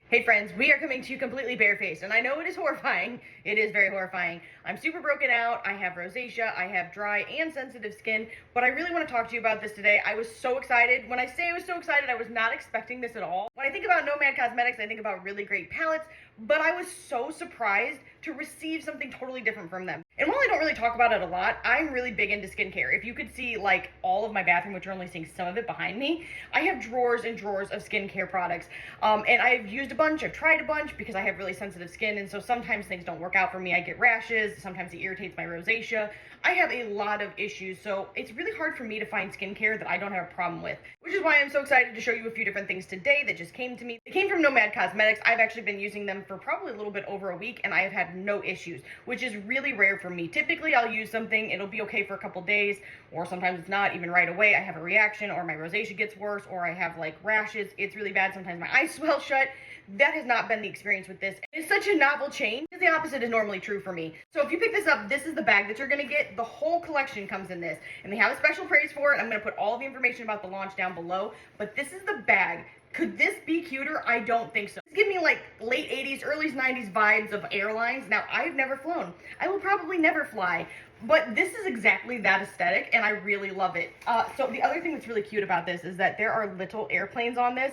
Hey friends, we are coming to you completely barefaced, and I know it is horrifying. It is very horrifying. I'm super broken out. I have rosacea, I have dry and sensitive skin, but I really want to talk to you about this today. I was so excited. When I say I was so excited, I was not expecting this at all. When I think about Nomad Cosmetics, I think about really great palettes, but I was so surprised to receive something totally different from them. And while I don't really talk about it a lot, I'm really big into skincare. If you could see like all of my bathroom, which you're only seeing some of it behind me, I have drawers and drawers of skincare products. And I've used a bunch, I've tried a bunch because I have really sensitive skin, and so sometimes things don't work out for me. I get rashes, sometimes it irritates my rosacea. I have a lot of issues, so it's really hard for me to find skincare that I don't have a problem with, which is why I'm so excited to show you a few different things today that just came to me. They came from Nomad Cosmetics. I've actually been using them for probably a little bit over a week, and I have had no issues, which is really rare for me. Typically, I'll use something, it'll be okay for a couple days, or sometimes it's not even right away. I have a reaction, or my rosacea gets worse, or I have like rashes. It's really bad. Sometimes my eyes swell shut. That has not been the experience with this. It's such a novel change because the opposite is normally true for me. So if you pick this up, this is the bag that you're going to get. The whole collection comes in this, and they have a special price for it. I'm going to put all the information about the launch down below, but this is the bag. Could this be cuter? I don't think so. It's giving me like late 80s, early 90s vibes of airlines. Now, I've never flown. I will probably never fly, but this is exactly that aesthetic, and I really love it. So the other thing that's really cute about this is that there are little airplanes on this.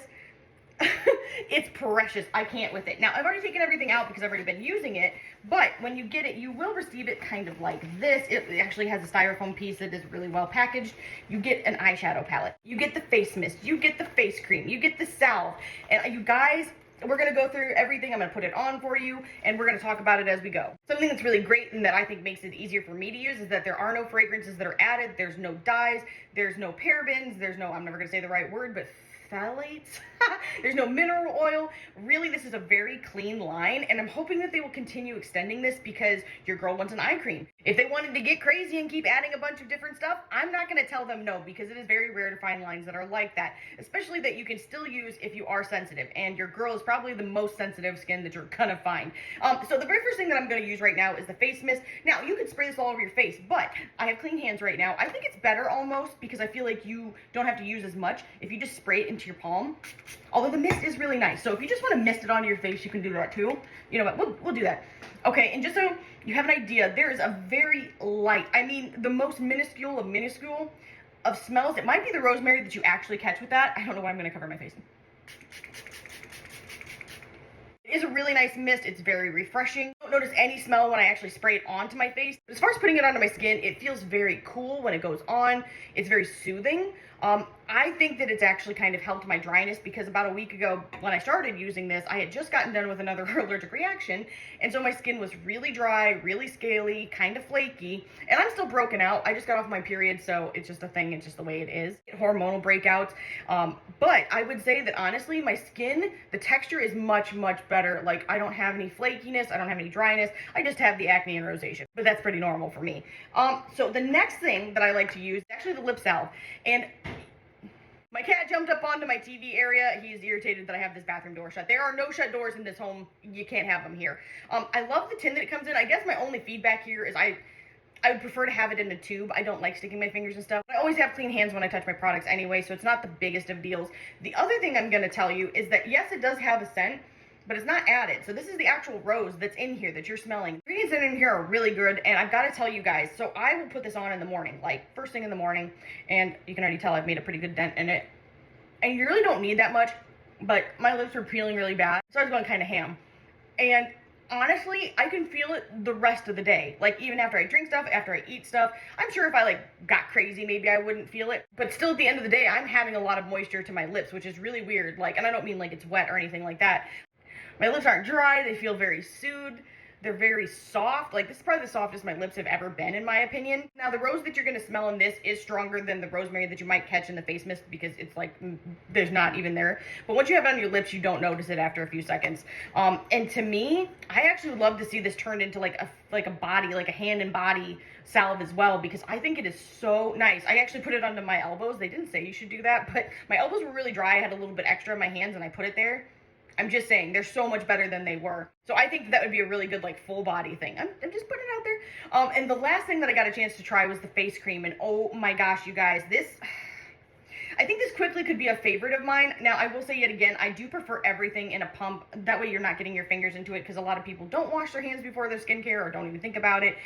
It's precious. I can't with it. Now, I've already taken everything out because I've already been using it, but when you get it, you will receive it kind of like this. It actually has a styrofoam piece that is really well packaged. You get an eyeshadow palette. You get the face mist. You get the face cream. You get the salve. And you guys, we're going to go through everything. I'm going to put it on for you, and we're going to talk about it as we go. Something that's really great and that I think makes it easier for me to use is that there are no fragrances that are added. There's no dyes. There's no parabens. There's no, I'm never going to say the right word, but phthalates. There's no mineral oil. Really, this is a very clean line, and I'm hoping that they will continue extending this because your girl wants an eye cream. If they wanted to get crazy and keep adding a bunch of different stuff, I'm not going to tell them no, because it is very rare to find lines that are like that, especially that you can still use if you are sensitive, and your girl is probably the most sensitive skin that you're gonna find. So the very first thing that I'm going to use right now is the face mist. Now, you could spray this all over your face, but I have clean hands right now. I think it's better almost because I feel like you don't have to use as much if you just spray it into your palm. Although the mist is really nice, so if you just want to mist it onto your face, you can do that too. You know what, we'll do that. Okay, and just so you have an idea, there is a very light, I mean the most minuscule of minuscule of smells. It might be the rosemary that you actually catch with that. I don't know why I'm going to cover my face. It is a really nice mist. It's very refreshing. I don't notice any smell when I actually spray it onto my face. But as far as putting it onto my skin, it feels very cool when it goes on. It's very soothing. I think that it's actually kind of helped my dryness because about a week ago when I started using this, I had just gotten done with another allergic reaction, and so my skin was really dry, really scaly, kind of flaky, and I'm still broken out. I just got off my period, so it's just a thing. It's just the way it is. Hormonal breakouts. But I would say that honestly, my skin, the texture is much, much better. Like, I don't have any flakiness. I don't have any dryness. I just have the acne and rosacea, but that's pretty normal for me. So the next thing that I like to use is actually the lip salve. And my cat jumped up onto my TV area. He's irritated that I have this bathroom door shut. There are no shut doors in this home. You can't have them here. I love the tin that it comes in. I guess my only feedback here is I would prefer to have it in a tube. I don't like sticking my fingers and stuff. I always have clean hands when I touch my products anyway, so it's not the biggest of deals. The other thing I'm going to tell you is that yes, it does have a scent, but it's not added. So this is the actual rose that's in here that you're smelling. The ingredients in here are really good, and I've got to tell you guys, so I will put this on in the morning, like first thing in the morning, and you can already tell I've made a pretty good dent in it. And you really don't need that much, but my lips were peeling really bad, so I was going kind of ham. And honestly, I can feel it the rest of the day. Like, even after I drink stuff, after I eat stuff. I'm sure if I like got crazy, maybe I wouldn't feel it. But still, at the end of the day, I'm having a lot of moisture to my lips, which is really weird. Like, and I don't mean like it's wet or anything like that. My lips aren't dry. They feel very soothed. They're very soft. Like, this is probably the softest my lips have ever been, in my opinion. Now, the rose that you're going to smell in this is stronger than the rosemary that you might catch in the face mist because it's like, there's not even there. But once you have it on your lips, you don't notice it after a few seconds. And to me, I actually would love to see this turned into like a body, like a hand and body salve as well, because I think it is so nice. I actually put it onto my elbows. They didn't say you should do that, but my elbows were really dry. I had a little bit extra in my hands and I put it there. I'm just saying, they're so much better than they were. So I think that would be a really good, like, full body thing. I'm just putting it out there. And the last thing that I got a chance to try was the face cream. And oh my gosh, you guys, this, I think this quickly could be a favorite of mine. Now, I will say yet again, I do prefer everything in a pump. That way you're not getting your fingers into it, because a lot of people don't wash their hands before their skincare or don't even think about it.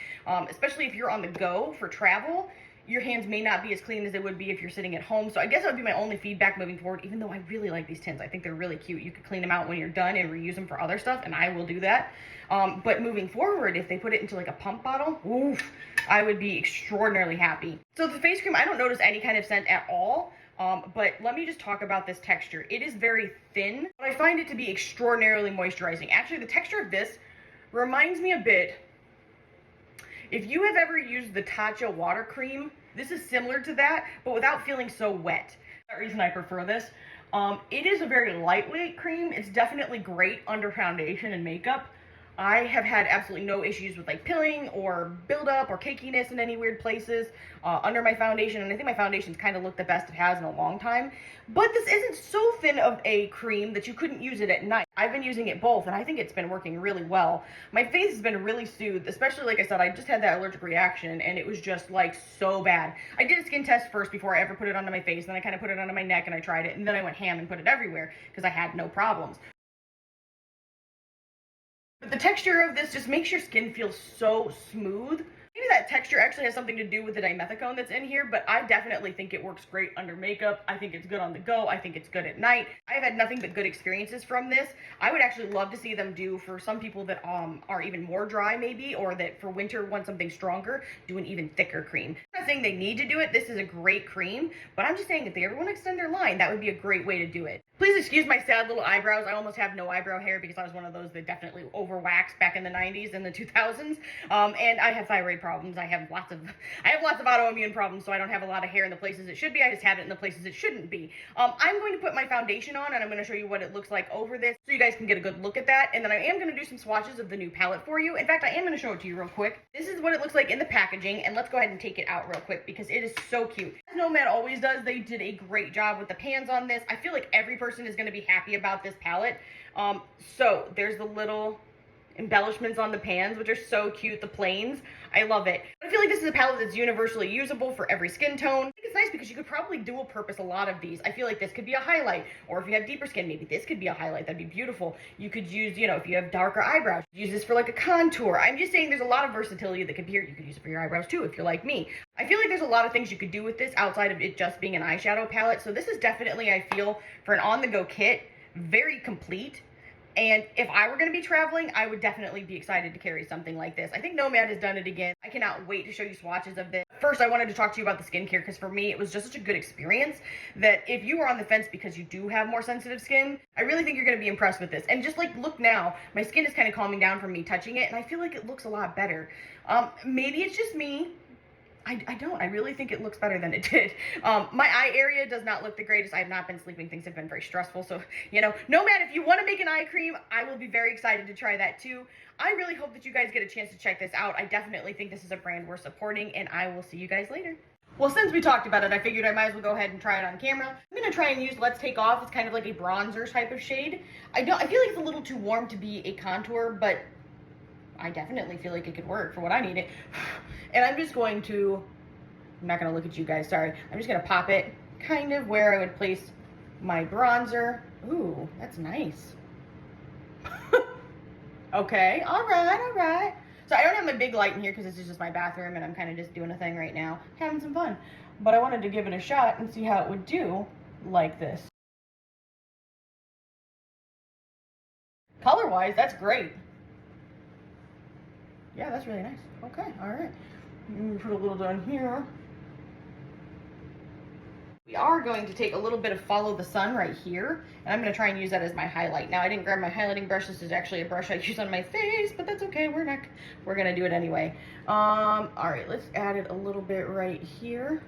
Especially if you're on the go for travel, your hands may not be as clean as they would be if you're sitting at home. So I guess that would be my only feedback moving forward, even though I really like these tins. I think they're really cute. You could clean them out when you're done and reuse them for other stuff, and I will do that. But moving forward, if they put it into like a pump bottle, oof, I would be extraordinarily happy. So the face cream, I don't notice any kind of scent at all. But let me just talk about this texture. It is very thin, but I find it to be extraordinarily moisturizing. Actually, the texture of this reminds me a bit, if you have ever used the Tote water cream, this is similar to that, but without feeling so wet. That's the reason I prefer this. It is a very lightweight cream. It's definitely great under foundation and makeup. I have had absolutely no issues with like pilling or buildup or cakiness in any weird places under my foundation, and I think my foundation's kind of looked the best it has in a long time. But this isn't so thin of a cream that you couldn't use it at night. I've been using it both, and I think it's been working really well. My face has been really soothed, especially, like I said, I just had that allergic reaction, and it was just like so bad. I did a skin test first before I ever put it onto my face, then I kind of put it onto my neck and I tried it, and then I went ham and put it everywhere because I had no problems. But the texture of this just makes your skin feel so smooth. Maybe that texture actually has something to do with the dimethicone that's in here, but I definitely think it works great under makeup. I think it's good on the go. I think it's good at night. I've had nothing but good experiences from this. I would actually love to see them do, for some people that are even more dry maybe, or that for winter want something stronger, do an even thicker cream. I'm not saying they need to do it. This is a great cream, but I'm just saying if they ever want to extend their line, that would be a great way to do it. Please excuse my sad little eyebrows. I almost have no eyebrow hair because I was one of those that definitely overwaxed back in the 90s and the 2000s. And I have thyroid problems. I have lots of autoimmune problems, so I don't have a lot of hair in the places it should be. I just have it in the places it shouldn't be. I'm going to put my foundation on, and I'm going to show you what it looks like over this so you guys can get a good look at that. And then I am going to do some swatches of the new palette for you. In fact, I am going to show it to you real quick. This is what it looks like in the packaging, and let's go ahead and take it out real quick because it is so cute. As Nomad always does, they did a great job with the pans on this. I feel like every person is going to be happy about this palette. So there's the little embellishments on the pans, which are so cute. The planes, I love it. I feel like this is a palette that's universally usable for every skin tone. I think it's nice because you could probably dual purpose a lot of these. I feel like this could be a highlight, or if you have deeper skin, maybe this could be a highlight. That'd be beautiful. You could use, if you have darker eyebrows, use this for like a contour. I'm just saying there's a lot of versatility that could be here. You could use it for your eyebrows too if you're like me. I feel like there's a lot of things you could do with this outside of it just being an eyeshadow palette. So this is definitely, I feel, for an on-the-go kit, very complete. And if I were going to be traveling, I would definitely be excited to carry something like this. I think Nomad has done it again. I cannot wait to show you swatches of this. First, I wanted to talk to you about the skincare because for me, it was just such a good experience that if you are on the fence because you do have more sensitive skin, I really think you're going to be impressed with this. And just like, look now, my skin is kind of calming down from me touching it, and I feel like it looks a lot better. Maybe it's just me. I don't. I really think it looks better than it did. My eye area does not look the greatest. I have not been sleeping. Things have been very stressful. So, Nomad, if you want to make an eye cream, I will be very excited to try that too. I really hope that you guys get a chance to check this out. I definitely think this is a brand worth supporting, and I will see you guys later. Well, since we talked about it, I figured I might as well go ahead and try it on camera. I'm going to try and use Let's Take Off. It's kind of like a bronzer type of shade. I feel like it's a little too warm to be a contour, but I definitely feel like it could work for what I need it. And I'm just going to, I'm not going to look at you guys, sorry. I'm just going to pop it kind of where I would place my bronzer. Ooh, that's nice. Okay, all right. So I don't have my big light in here because this is just my bathroom and I'm kind of just doing a thing right now, having some fun. But I wanted to give it a shot and see how it would do like this. Color-wise, that's great. Yeah, that's really nice. Okay, all right. Put a little down here. We are going to take a little bit of Follow the Sun right here, and I'm going to try and use that as my highlight. Now, I didn't grab my highlighting brush. This is actually a brush I use on my face, but that's okay. We're going to do it anyway. All right, let's add it a little bit right here.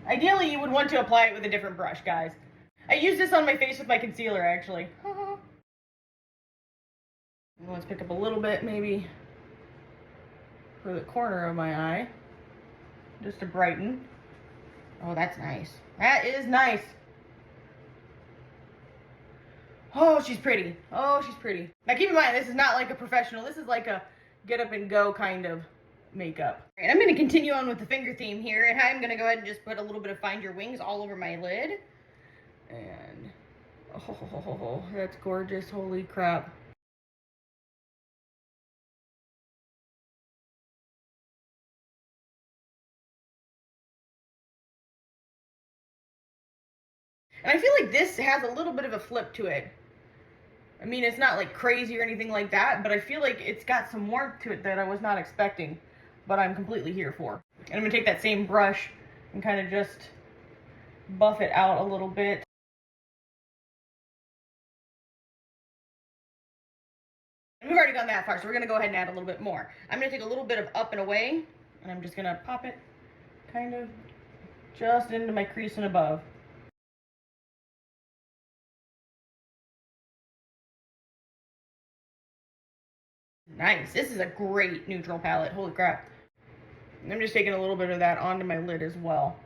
Ideally, you would want to apply it with a different brush, guys. I use this on my face with my concealer, actually. Let's pick up a little bit, maybe, for the corner of my eye, just to brighten. Oh, that's nice. That is nice. Oh, she's pretty. Oh, she's pretty. Now keep in mind, this is not like a professional. This is like a get up and go kind of makeup. And I'm going to continue on with the finger theme here, and I'm going to go ahead and just put a little bit of Find Your Wings all over my lid. And oh, that's gorgeous. Holy crap. And I feel like this has a little bit of a flip to it. I mean, it's not like crazy or anything like that, but I feel like it's got some work to it that I was not expecting, but I'm completely here for. And I'm going to take that same brush and kind of just buff it out a little bit. And we've already gone that far, so we're going to go ahead and add a little bit more. I'm going to take a little bit of Up and Away, and I'm just going to pop it kind of just into my crease and above. Nice. This is a great neutral palette. Holy crap. I'm just taking a little bit of that onto my lid as well,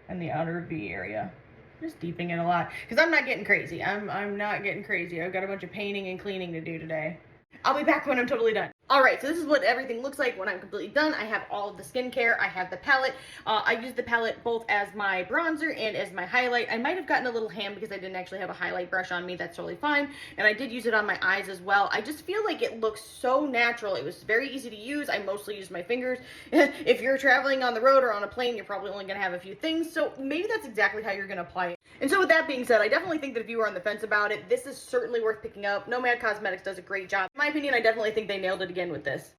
and the outer V area. Just deepening it a lot, because I'm not getting crazy. I'm not getting crazy. I've got a bunch of painting and cleaning to do today. I'll be back when I'm totally done. Alright, so this is what everything looks like when I'm completely done. I have all of the skincare. I have the palette. I use the palette both as my bronzer and as my highlight. I might have gotten a little ham because I didn't actually have a highlight brush on me. That's totally fine. And I did use it on my eyes as well. I just feel like it looks so natural. It was very easy to use. I mostly use my fingers. If you're traveling on the road or on a plane, you're probably only going to have a few things. So maybe that's exactly how you're going to apply it. And so with that being said, I definitely think that if you are on the fence about it, this is certainly worth picking up. Nomad Cosmetics does a great job. In my opinion, I definitely think they nailed it again with this.